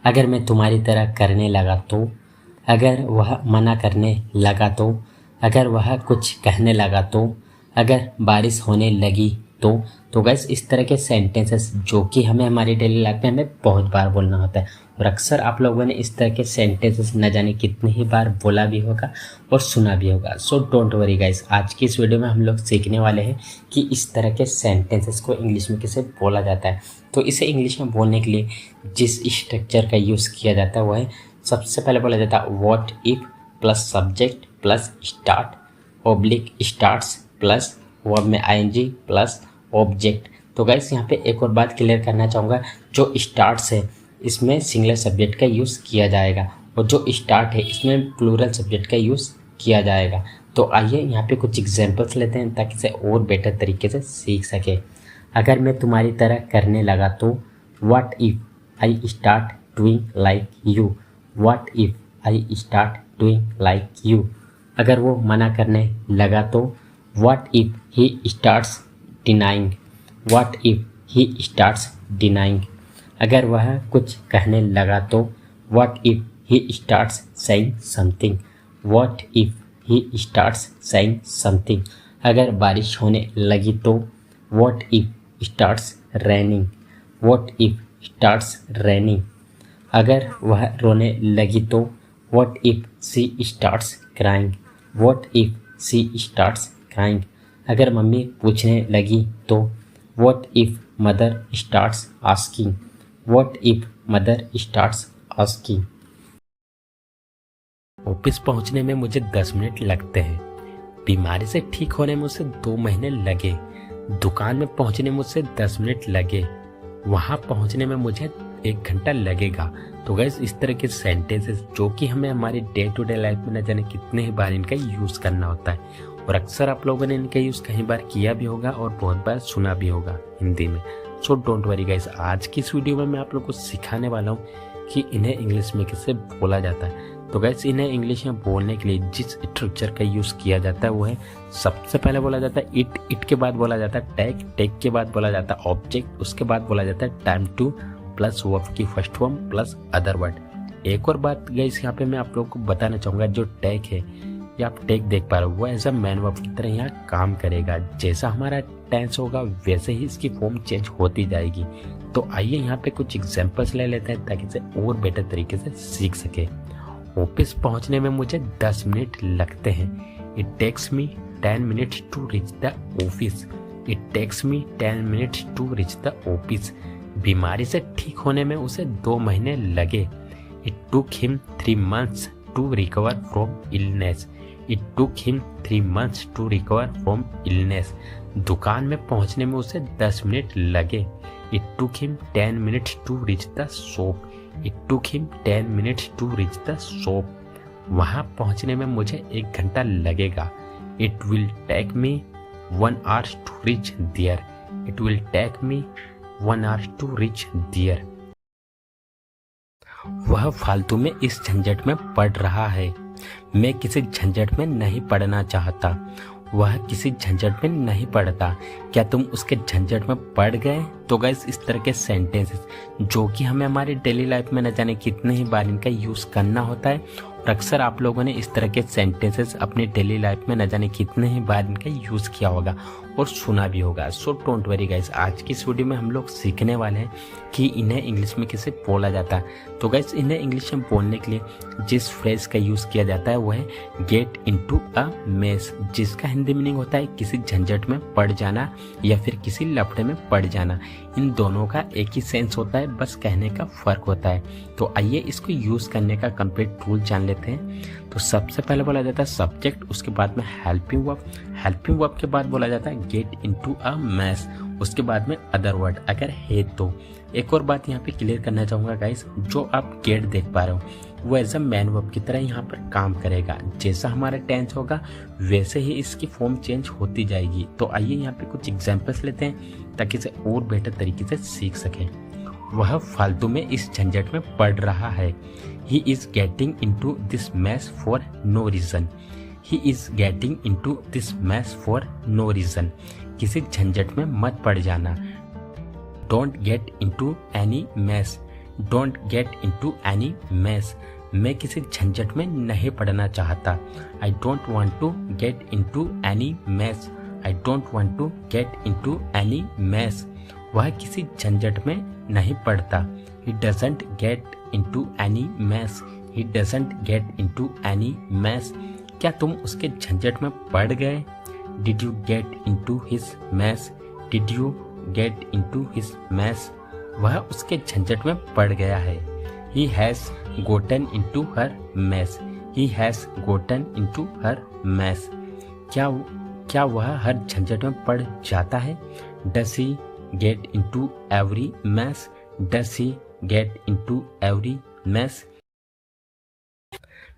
अगर मैं तुम्हारी तरह करने लगा तो, अगर वह मना करने लगा तो, अगर वह कुछ कहने लगा तो, अगर बारिश होने लगी तो गैस इस तरह के सेंटेंसेस जो कि हमें हमारी डेली लाइफ में हमें बहुत बार बोलना होता है और अक्सर आप लोगों ने इस तरह के सेंटेंसेस न जाने कितनी ही बार बोला भी होगा और सुना भी होगा। सो डोंट वरी गाइस, आज की इस वीडियो में हम लोग सीखने वाले हैं कि इस तरह के सेंटेंसेस को इंग्लिश में कैसे बोला जाता है। तो इसे इंग्लिश में बोलने के लिए जिस स्ट्रक्चर का यूज़ किया जाता है वह है, सबसे पहले बोला जाता है what if plus subject plus start oblique starts plus verb में आईएनजी प्लस ऑब्जेक्ट। तो गाइस यहाँ पे एक और बात क्लियर करना चाहूँगा, जो स्टार्ट्स है इसमें सिंगुलर सब्जेक्ट का यूज़ किया जाएगा और जो स्टार्ट है इसमें प्लूरल सब्जेक्ट का यूज़ किया जाएगा। तो आइए यहाँ पे कुछ एग्जांपल्स लेते हैं ताकि इसे और बेटर तरीके से सीख सके। अगर मैं तुम्हारी तरह करने लगा तो, what if I start doing like you, what if I start doing like you. अगर वो मना करने लगा तो, what if he starts denying, what if he starts denying. अगर वह कुछ कहने लगा तो, what if he starts saying something, what if he starts saying something. अगर बारिश होने लगी तो, what if starts raining, what if starts raining. अगर वह रोने लगी तो, what if she starts crying, what if she starts crying. अगर मम्मी पूछने लगी तो, what if mother starts asking, what if mother starts asking. Office पहुंचने में मुझे 10 मिनट लगते हैं, बीमारी से ठीक होने में मुझसे 2 महीने लगे, दुकान में पहुंचने में मुझसे 10 मिनट लगे, वहां पहुंचने में मुझे 1 घंटा लगेगा। तो गैस इस तरह के सेंटेंसेस जो कि हमें हमारी डे टू डे लाइफ में न जाने कितने ही बार इनका यूज़ करना होता है और अक्सर आप लोगों ने इनका यूज़ कई बार किया भी होगा और बहुत बार सुना भी होगा हिंदी में। सो डोंट वरी गाइस, आज की इस वीडियो में मैं आप लोग को सिखाने वाला हूँ कि इन्हें इंग्लिश में कैसे बोला जाता है। तो गाइस इन्हें इंग्लिश में बोलने के लिए जिस स्ट्रक्चर का यूज़ किया जाता है वो है, सबसे पहले बोला जाता है इट के बाद बोला जाता है टेक के बाद बोला जाता है ऑब्जेक्ट, उसके बाद बोला जाता है टाइम टू प्लस वर्ब की first form plus other word. एक और बात गाइस यहाँ पे मैं आप लोगों को बताना चाहूँगा, जो टेक है या आप टेक देख पा रहे हो वो एज अ मैन वर्ब की तरह यहाँ काम करेगा। जैसा हमारा टेंस होगा वैसे ही इसकी फॉर्म चेंज होती जाएगी। तो आइए यहाँ पे कुछ एग्जांपल्स ले लेते हैं ताकि इसे और बेटर तरीके से सीख सके। ऑफिस पहुंचने में मुझे 10 मिनट लगते हैं, it takes me 10 minutes to reach the office, it takes me 10 minutes to reach the office. बीमारी से ठीक होने में उसे 2 महीने लगे, it took him 3 months to recover from illness, it took him 3 months to recover from illness. दुकान में पहुंचने में उसे 10 मिनट लगे, it took him 10 minutes to reach the shop, it took him 10 minutes to reach the shop. वहां पहुंचने में मुझे 1 घंटा लगेगा, it will take me 1 hour to reach there, it will take me 1 hour to reach there. वह फालतू में इस झंझट में पड़ रहा है, मैं किसी झंझट में नहीं पड़ना चाहता, वह किसी झंझट में नहीं पड़ता, क्या तुम उसके झंझट में पड़ गए। तो गाइस इस तरह के सेंटेंसेस जो कि हमें हमारी डेली लाइफ में न जाने कितने ही बार इनका यूज़ करना होता है और अक्सर आप लोगों ने इस तरह के सेंटेंसेस अपनी डेली लाइफ में न जाने कितने ही बार इनका यूज़ किया होगा और सुना भी होगा। सो डोंट वरी गाइस, आज की इस वीडियो में हम लोग सीखने वाले हैं कि इन्हें इंग्लिश में कैसे बोला जाता है। तो गाइस इन्हें इंग्लिश में बोलने के लिए जिस फ्रेज का यूज़ किया जाता है वो है गेट इनटू अ मेस, जिसका हिंदी मीनिंग होता है किसी झंझट में पड़ जाना या फिर किसी लफड़े में पड़ जाना। इन दोनों का एक ही सेंस होता है, बस कहने का फर्क होता है। तो आइए इसको यूज़ करने का कंप्लीट रूल जान लेते हैं। तो सबसे पहले बोला जाता है सब्जेक्ट, उसके बाद में हेल्पिंग वर्ब, हेल्पिंग वर्ब के बाद बोला जाता है गेट इनटू अ मैस, उसके बाद में अदर वर्ड अगर है तो। एक और बात यहाँ पे क्लियर करना चाहूँगा गाइस, जो आप गेट देख पा रहे हो वो एज अ मैन वर्ब की तरह यहाँ पर काम करेगा। जैसा हमारा टेंस होगा वैसे ही इसकी फॉर्म चेंज होती जाएगी। तो आइए यहाँ पे कुछ एग्जांपल्स लेते हैं ताकि इसे और बेहतर तरीके से सीख सकें। वह फालतू में इस झंझट में पड़ रहा है, he is getting into this mess for no reason, he is getting into this mess for no reason. किसी झंझट में मत पड़ जाना, don't get into any mess, don't get into any mess, मैं किसी झंझट में नहीं पड़ना चाहता। I don't want to get into any mess, I don't want to get into any mess, वह किसी झंझट में नहीं पड़ता। He doesn't gate into any mess, he doesn't gate into any mess, क्या तुम उसके झंझट में पड़ गए? Did you get into his mess, did you get into his mess, वह उसके झंझट में पड़ गया है। He has gotten into her mess, he has gotten into her mess, क्या वह हर झंझट में पड़ जाता है? Does he get into every mess, does he get into every mess,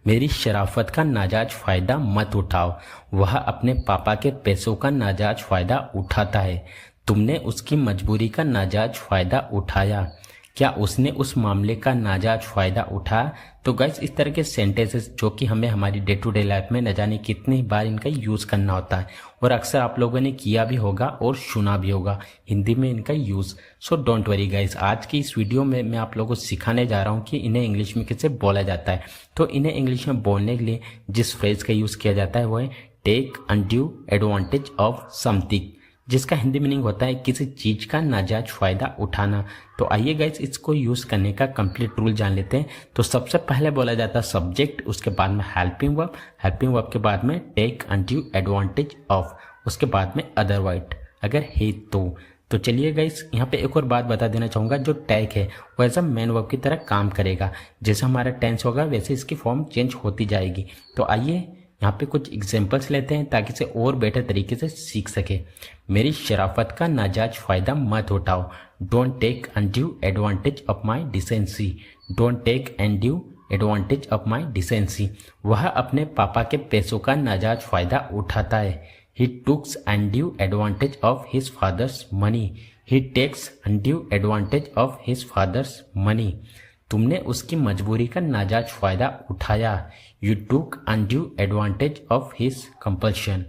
मेरी शराफत का नाजायज फ़ायदा मत उठाओ, वह अपने पापा के पैसों का नाजायज फ़ायदा उठाता है। तुमने उसकी मजबूरी का नाजायज फ़ायदा उठाया, क्या उसने उस मामले का नाजायज फ़ायदा उठाया? तो गाइस इस तरह के सेंटेंसेस जो कि हमें हमारी डे टू डे लाइफ में न जाने कितनी बार इनका यूज़ करना होता है और अक्सर आप लोगों ने किया भी होगा और सुना भी होगा हिंदी में इनका use. So don't worry guys, आज की इस वीडियो में मैं आप लोगों को सिखाने जा रहा हूँ कि इन्हें इंग्लिश में कैसे बोला जाता है। तो इन्हें इंग्लिश में बोलने के लिए जिस फ्रेज़ का यूज़ किया जाता है वो है take undue advantage of something, जिसका हिंदी मीनिंग होता है किसी चीज़ का नाजायज फ़ायदा उठाना। तो आइए गाइस इसको यूज़ करने का कंप्लीट रूल जान लेते हैं। तो सबसे पहले बोला जाता है सब्जेक्ट, उसके बाद में हेल्पिंग वर्ब के बाद में टेक अनड्यू एडवांटेज ऑफ, उसके बाद में अदर वर्ड अगर है तो चलिए गाइस यहाँ पे एक और बात बता देना चाहूँगा, जो टैग है वो एज अ मेन वर्ब की तरह काम करेगा। जैसे हमारा टेंस होगा वैसे इसकी फॉर्म चेंज होती जाएगी। तो आइए यहाँ पे कुछ एग्जांपल्स लेते हैं ताकि इसे और बेहतर तरीके से सीख सके। मेरी शराफत का नाजायज फ़ायदा मत उठाओ, don't take undue advantage of my decency, don't take undue advantage of my decency, वह अपने पापा के पैसों का नाजायज फ़ायदा उठाता है। He tooks undue advantage of his father's money, he takes undue advantage of his father's money, तुमने उसकी मजबूरी का नाजायज फ़ायदा उठाया। You took undue advantage of his compulsion,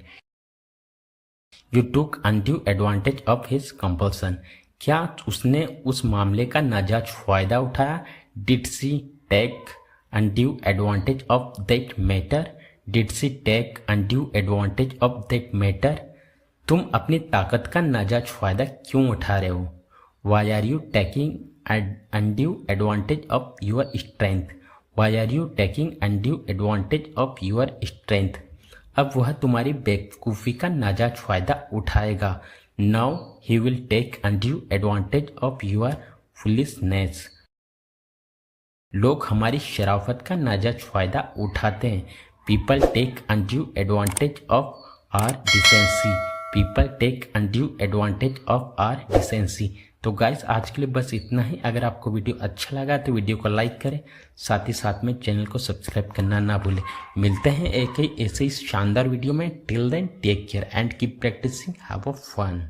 you took undue advantage of his compulsion, क्या उसने उस मामले का नाजायज फ़ायदा उठाया? Did she take undue advantage of that matter, did she take undue advantage of that matter, तुम अपनी ताकत का नाजायज फ़ायदा क्यों उठा रहे हो? Why are you taking undue advantage of your strength, why are you taking undue advantage of your strength, अब वह तुम्हारी बेवकूफ़ी का नाजायज फ़ायदा उठाएगा। Now he will take undue advantage of your foolishness, लोग हमारी शराफत का नाजायज फ़ायदा उठाते हैं। People take undue advantage of our decency, people take undue advantage of our decency। तो गाइस आज के लिए बस इतना ही। अगर आपको वीडियो अच्छा लगा तो वीडियो को लाइक करें, साथ ही साथ में चैनल को सब्सक्राइब करना ना भूलें। मिलते हैं एक ही ऐसे ही शानदार वीडियो में। Till then take care and keep practising, have a fun.